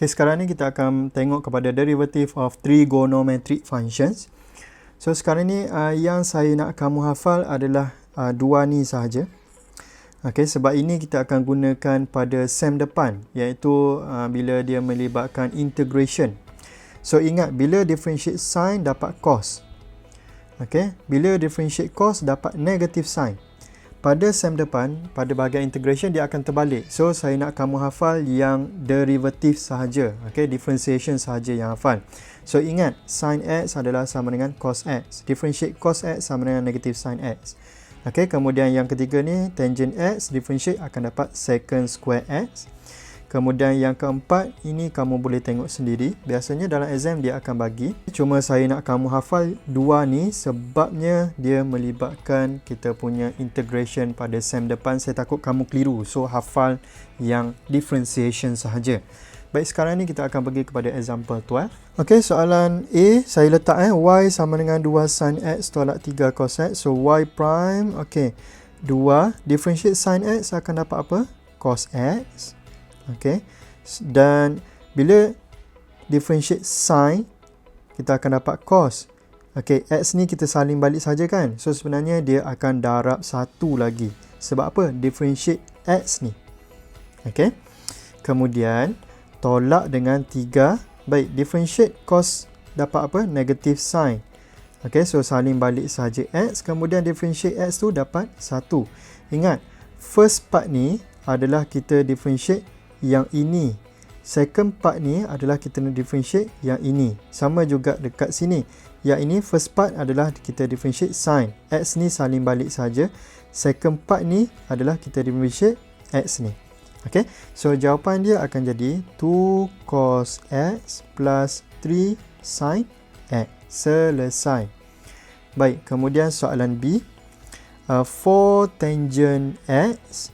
Okay, sekarang ni kita akan tengok kepada derivative of trigonometric functions. So sekarang ni yang saya nak kamu hafal adalah dua ni sahaja. Okay, sebab ini kita akan gunakan pada sem depan, iaitu bila dia melibatkan integration. So ingat, bila differentiate sin dapat cos. Okay, bila differentiate cos dapat negative sin. Pada sem depan, pada bahagian integration dia akan terbalik. So saya nak kamu hafal yang derivative sahaja. Okay, differentiation sahaja yang hafal. So ingat, sin x adalah sama dengan cos x. Differentiate cos x sama dengan negative sin x. Okay, kemudian yang ketiga ni, tangent x, differentiate akan dapat secant square x. Kemudian yang keempat, ini kamu boleh tengok sendiri. Biasanya dalam exam dia akan bagi. Cuma saya nak kamu hafal dua ni sebabnya dia melibatkan kita punya integration pada sem depan. Saya takut kamu keliru. So hafal yang differentiation sahaja. Baik, sekarang ni kita akan pergi kepada example 12. Okey, soalan A saya letak y sama dengan 2 sin x tolak 3 cos x. So y prime, okey, 2 differentiate sin x akan dapat apa? Cos x. Okey. Dan bila differentiate sin, kita akan dapat cos. Okey, x ni kita salin balik saja kan? So sebenarnya dia akan darab satu lagi. Sebab apa? Differentiate x ni. Okey. Kemudian tolak dengan 3. Baik, differentiate cos dapat apa? Negative sin. Okey, so salin balik saja x. Kemudian differentiate x tu dapat 1. Ingat, first part ni adalah kita differentiate yang ini. Second part ni adalah kita nak differentiate yang ini. Sama juga dekat sini. Yang ini first part adalah kita differentiate sin. X ni salin balik saja. Second part ni adalah kita differentiate x ni. Okey. So jawapan dia akan jadi 2 cos x plus 3 sin x. Selesai. Baik, kemudian soalan B. 4 tangent x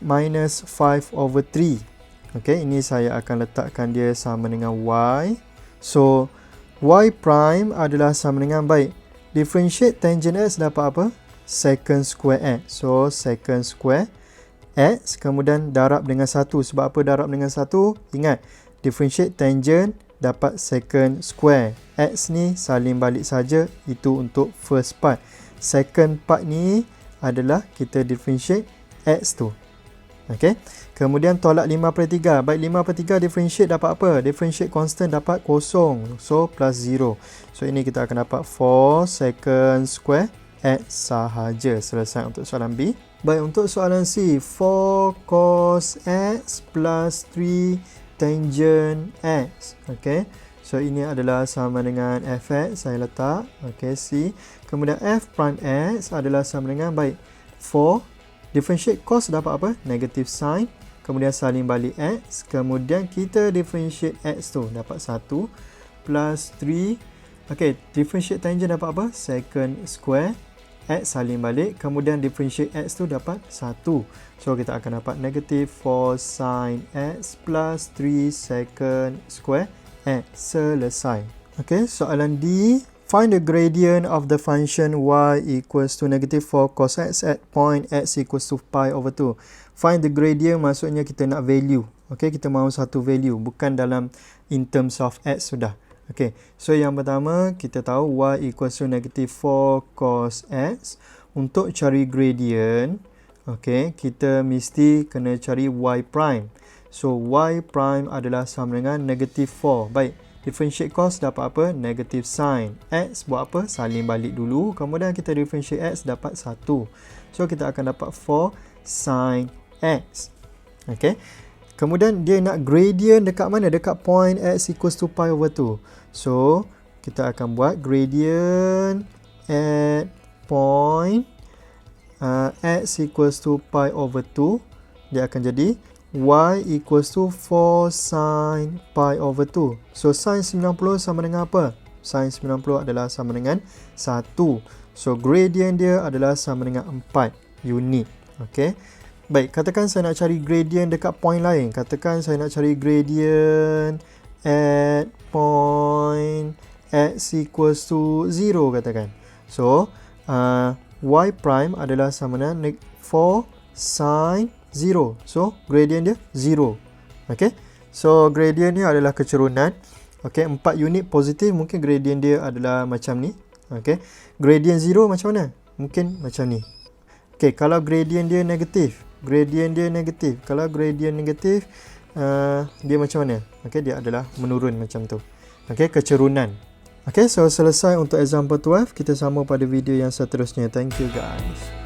minus 5/3. Okey, ini saya akan letakkan dia sama dengan y. So, y prime adalah sama dengan, baik, differentiate tangent x dapat apa? Secant square x. So, secant square x, kemudian darab dengan 1. Sebab apa darab dengan 1? Ingat, differentiate tangent dapat secant square. X ni salin balik saja, itu untuk first part. Second part ni adalah kita differentiate x tu. Okey. Kemudian tolak 5/3. Baik, 5/3 differentiate dapat apa? Differentiate constant dapat kosong. So, plus 0. So, ini kita akan dapat 4 secant square x sahaja. Selesai untuk soalan B. Baik, untuk soalan C. 4 cos x plus 3 tangent x. Okey. So, ini adalah sama dengan fx. Saya letak. Okey, C. Kemudian f prime x adalah sama dengan, baik, 4 differentiate cos dapat apa? Negative sin. Kemudian salin balik x. Kemudian kita differentiate x tu dapat 1 plus 3. Okey, differentiate tangent dapat apa? Secant square x salin balik. Kemudian differentiate x tu dapat 1. So kita akan dapat negative 4 sin x plus 3 secant square x. Selesai. Okey, soalan D. Find the gradient of the function y equals to negative 4 cos x at point x equals to pi/2. Find the gradient maksudnya kita nak value. Okay, kita mahu satu value. Bukan dalam in terms of x sudah. Okay, so yang pertama kita tahu y equals to negative 4 cos x. Untuk cari gradient, okay, kita mesti kena cari y prime. So y prime adalah sama dengan negative 4. Baik. Differentiate cos dapat apa? Negative sin. X buat apa? Salin balik dulu. Kemudian kita differentiate x dapat 1. So, kita akan dapat 4 sin x. Okay. Kemudian, dia nak gradient dekat mana? Dekat point x equals to pi/2. So, kita akan buat gradient at point x equals to pi/2. Dia akan jadi y equals to 4 sin pi/2. So, sin 90 sama dengan apa? Sin 90 adalah sama dengan 1. So, gradient dia adalah sama dengan 4 unit. Okay. Baik, katakan saya nak cari gradient dekat point lain. Katakan saya nak cari gradient at point x equals to 0 katakan. So, y prime adalah sama dengan 4 sin 0. So, gradient dia 0. Okay. So gradient ni adalah kecerunan. Okey, 4 unit positif mungkin gradient dia adalah macam ni. Okey. Gradient 0 macam mana? Mungkin macam ni. Okey, kalau gradient dia negatif, Kalau gradient negatif, dia macam mana? Okey, dia adalah menurun macam tu. Okey, kecerunan. Okey, so selesai untuk example 12. Kita sambung pada video yang seterusnya. Thank you guys.